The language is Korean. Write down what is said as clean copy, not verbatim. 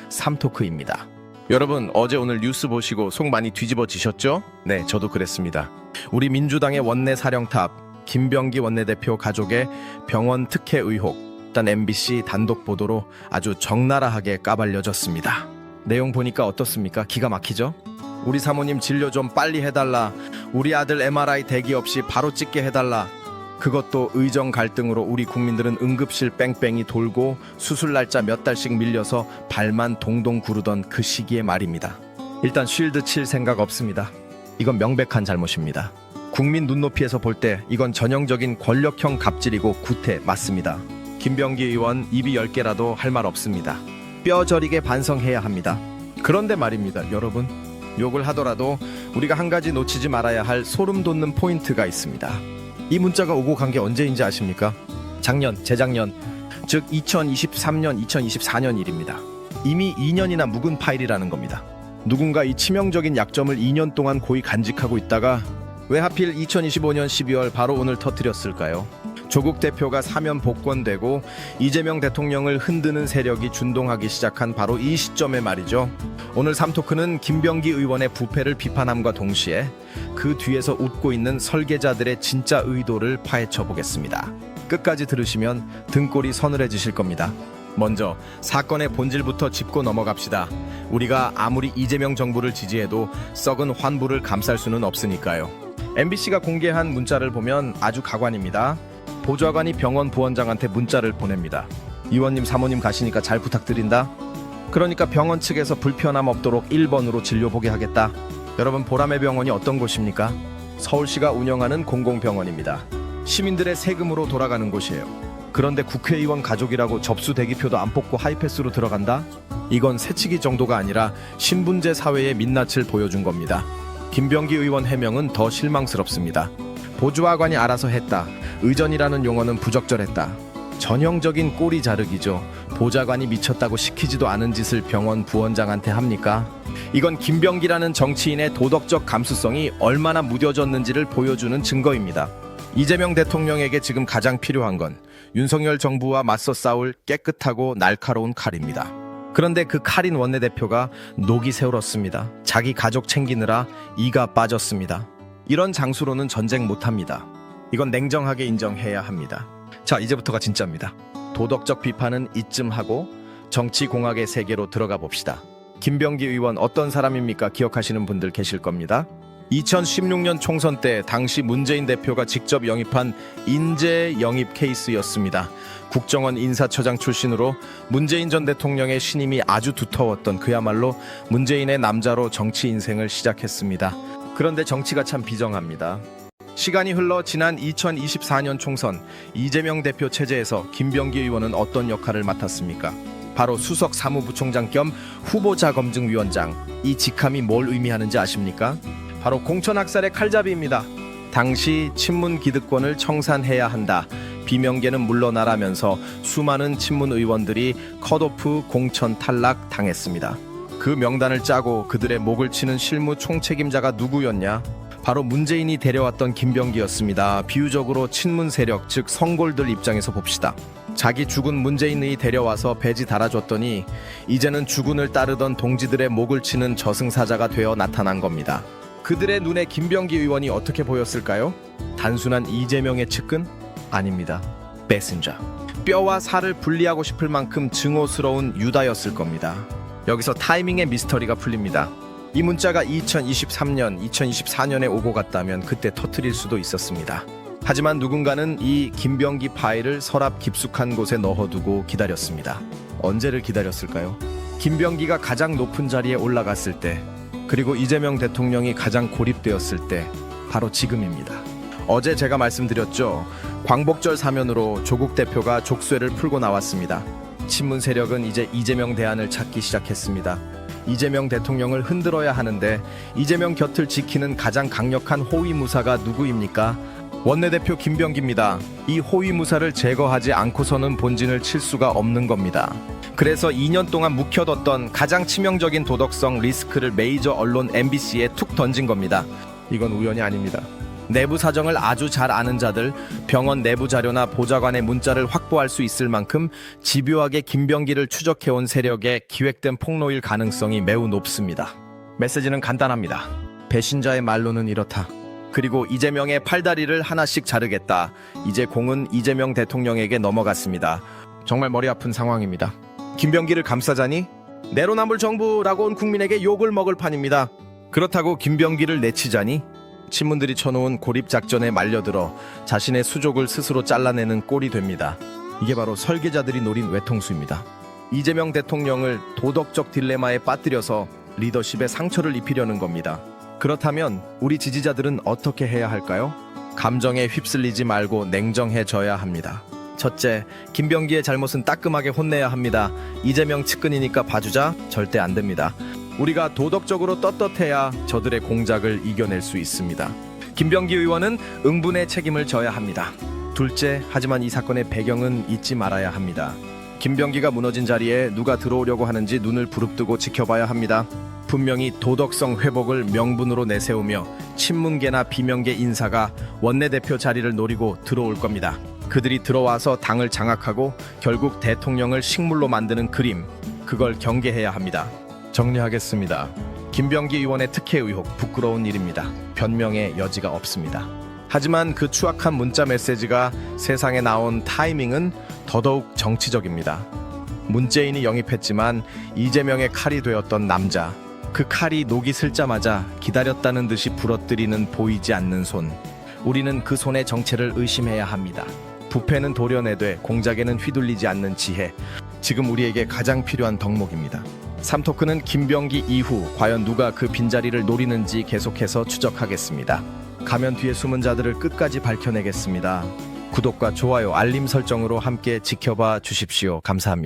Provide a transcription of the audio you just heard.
삼토크입니다. 여러분, 어제 오늘 뉴스 보시고 속 많이 뒤집어지셨죠? 네, 저도 그랬습니다. 우리 민주당의 원내 사령탑 김병기 원내대표 가족의 병원 특혜 의혹, 일단 MBC 단독 보도로 아주 적나라하게 까발려졌습니다. 내용 보니까 어떻습니까? 기가 막히죠? 우리 사모님 진료 좀 빨리 해달라, 우리 아들 MRI 대기 없이 바로 찍게 해달라. 그것도 의정 갈등으로 우리 국민들은 응급실 뺑뺑이 돌고 수술 날짜 몇 달씩 밀려서 발만 동동 구르던 그 시기의 말입니다. 일단 쉴드 칠 생각 없습니다. 이건 명백한 잘못입니다. 국민 눈높이에서 볼 때 이건 전형적인 권력형 갑질이고 구태 맞습니다. 김병기 의원 입이 10개라도 할 말 없습니다. 뼈 저리게 반성해야 합니다. 그런데 말입니다, 여러분. 욕을 하더라도 우리가 한 가지 놓치지 말아야 할 소름 돋는 포인트가 있습니다. 이 문자가 오고 간 게 언제인지 아십니까? 재작년, 즉 2023년, 2024년 일입니다. 이미 2년이나 묵은 파일이라는 겁니다. 누군가 이 치명적인 약점을 2년 동안 고이 간직하고 있다가 왜 하필 2025년 12월 바로 오늘 터뜨렸을까요? 조국 대표가 사면 복권되고 이재명 대통령을 흔드는 세력이 준동하기 시작한 바로 이 시점에 말이죠. 오늘 삼토크는 김병기 의원의 부패를 비판함과 동시에 그 뒤에서 웃고 있는 설계자들의 진짜 의도를 파헤쳐 보겠습니다. 끝까지 들으시면 등골이 서늘해지실 겁니다. 먼저 사건의 본질부터 짚고 넘어갑시다. 우리가 아무리 이재명 정부를 지지해도 썩은 환부를 감쌀 수는 없으니까요. MBC가 공개한 문자를 보면 아주 가관입니다. 보좌관이 병원 부원장한테 문자를 보냅니다. 의원님 사모님 가시니까 잘 부탁드린다. 그러니까 병원 측에서 불편함 없도록 1번으로 진료 보게 하겠다. 여러분, 보람의 병원이 어떤 곳입니까? 서울시가 운영하는 공공병원입니다. 시민들의 세금으로 돌아가는 곳이에요. 그런데 국회의원 가족이라고 접수 대기표도 안 뽑고 하이패스로 들어간다? 이건 새치기 정도가 아니라 신분제 사회의 민낯을 보여준 겁니다. 김병기 의원 해명은 더 실망스럽습니다. 보좌관이 알아서 했다. 의전이라는 용어는 부적절했다. 전형적인 꼬리 자르기죠. 보좌관이 미쳤다고 시키지도 않은 짓을 병원 부원장한테 합니까? 이건 김병기라는 정치인의 도덕적 감수성이 얼마나 무뎌졌는지를 보여주는 증거입니다. 이재명 대통령에게 지금 가장 필요한 건 윤석열 정부와 맞서 싸울 깨끗하고 날카로운 칼입니다. 그런데 그 칼인 원내대표가 녹이 세울었습니다. 자기 가족 챙기느라 이가 빠졌습니다. 이런 장수로는 전쟁 못합니다. 이건 냉정하게 인정해야 합니다. 자, 이제부터가 진짜입니다. 도덕적 비판은 이쯤 하고 정치공학의 세계로 들어가 봅시다. 김병기 의원 어떤 사람입니까? 기억하시는 분들 계실 겁니다. 2016년 총선 때 당시 문재인 대표가 직접 영입한 인재 영입 케이스였습니다. 국정원 인사처장 출신으로 문재인 전 대통령의 신임이 아주 두터웠던 그야말로 문재인의 남자로 정치 인생을 시작했습니다. 그런데 정치가 참 비정합니다. 시간이 흘러 지난 2024년 총선, 이재명 대표 체제에서 김병기 의원은 어떤 역할을 맡았습니까? 바로 수석 사무부총장 겸 후보자검증위원장. 이 직함이 뭘 의미하는지 아십니까? 바로 공천학살의 칼잡이입니다. 당시 친문 기득권을 청산해야 한다, 비명계는 물러나라면서 수많은 친문 의원들이 컷오프 공천 탈락 당했습니다. 그 명단을 짜고 그들의 목을 치는 실무 총책임자가 누구였냐? 바로 문재인이 데려왔던 김병기였습니다. 비유적으로 친문 세력, 즉 성골들 입장에서 봅시다. 자기 죽은 문재인이 데려와서 배지 달아줬더니 이제는 주군을 따르던 동지들의 목을 치는 저승사자가 되어 나타난 겁니다. 그들의 눈에 김병기 의원이 어떻게 보였을까요? 단순한 이재명의 측근? 아닙니다. 메신저. 뼈와 살을 분리하고 싶을 만큼 증오스러운 유다였을 겁니다. 여기서 타이밍의 미스터리가 풀립니다. 이 문자가 2023년, 2024년에 오고 갔다면 그때 터뜨릴 수도 있었습니다. 하지만 누군가는 이 김병기 파일을 서랍 깊숙한 곳에 넣어두고 기다렸습니다. 언제를 기다렸을까요? 김병기가 가장 높은 자리에 올라갔을 때, 그리고 이재명 대통령이 가장 고립되었을 때, 바로 지금입니다. 어제 제가 말씀드렸죠. 광복절 사면으로 조국 대표가 족쇄를 풀고 나왔습니다. 친문 세력은 이제 이재명 대안을 찾기 시작했습니다. 이재명 대통령을 흔들어야 하는데 이재명 곁을 지키는 가장 강력한 호위무사가 누구입니까? 원내대표 김병기입니다. 이 호위무사를 제거하지 않고서는 본진을 칠 수가 없는 겁니다. 그래서 2년 동안 묵혀뒀던 가장 치명적인 도덕성 리스크를 메이저 언론 MBC에 툭 던진 겁니다. 이건 우연이 아닙니다. 내부 사정을 아주 잘 아는 자들, 병원 내부 자료나 보좌관의 문자를 확보할 수 있을 만큼 집요하게 김병기를 추적해온 세력의 기획된 폭로일 가능성이 매우 높습니다. 메시지는 간단합니다. 배신자의 말로는 이렇다. 그리고 이재명의 팔다리를 하나씩 자르겠다. 이제 공은 이재명 대통령에게 넘어갔습니다. 정말 머리 아픈 상황입니다. 김병기를 감싸자니 내로남불 정부라고 온 국민에게 욕을 먹을 판입니다. 그렇다고 김병기를 내치자니 친문들이 쳐놓은 고립작전에 말려들어 자신의 수족을 스스로 잘라내는 꼴이 됩니다. 이게 바로 설계자들이 노린 외통수입니다. 이재명 대통령을 도덕적 딜레마에 빠뜨려서 리더십에 상처를 입히려는 겁니다. 그렇다면 우리 지지자들은 어떻게 해야 할까요? 감정에 휩쓸리지 말고 냉정해져야 합니다. 첫째, 김병기의 잘못은 따끔하게 혼내야 합니다. 이재명 측근이니까 봐주자? 절대 안 됩니다. 우리가 도덕적으로 떳떳해야 저들의 공작을 이겨낼 수 있습니다. 김병기 의원은 응분의 책임을 져야 합니다. 둘째, 하지만 이 사건의 배경은 잊지 말아야 합니다. 김병기가 무너진 자리에 누가 들어오려고 하는지 눈을 부릅뜨고 지켜봐야 합니다. 분명히 도덕성 회복을 명분으로 내세우며 친문계나 비명계 인사가 원내대표 자리를 노리고 들어올 겁니다. 그들이 들어와서 당을 장악하고 결국 대통령을 식물로 만드는 그림, 그걸 경계해야 합니다. 정리하겠습니다. 김병기 의원의 특혜 의혹, 부끄러운 일입니다. 변명의 여지가 없습니다. 하지만 그 추악한 문자 메시지가 세상에 나온 타이밍은 더더욱 정치적입니다. 문재인이 영입했지만 이재명의 칼이 되었던 남자, 그 칼이 녹이 슬자마자 기다렸다는 듯이 부러뜨리는 보이지 않는 손. 우리는 그 손의 정체를 의심해야 합니다. 부패는 도려내되 공작에는 휘둘리지 않는 지혜. 지금 우리에게 가장 필요한 덕목입니다. 3토크는 김병기 이후 과연 누가 그 빈자리를 노리는지 계속해서 추적하겠습니다. 가면 뒤에 숨은 자들을 끝까지 밝혀내겠습니다. 구독과 좋아요, 알림 설정으로 함께 지켜봐 주십시오. 감사합니다.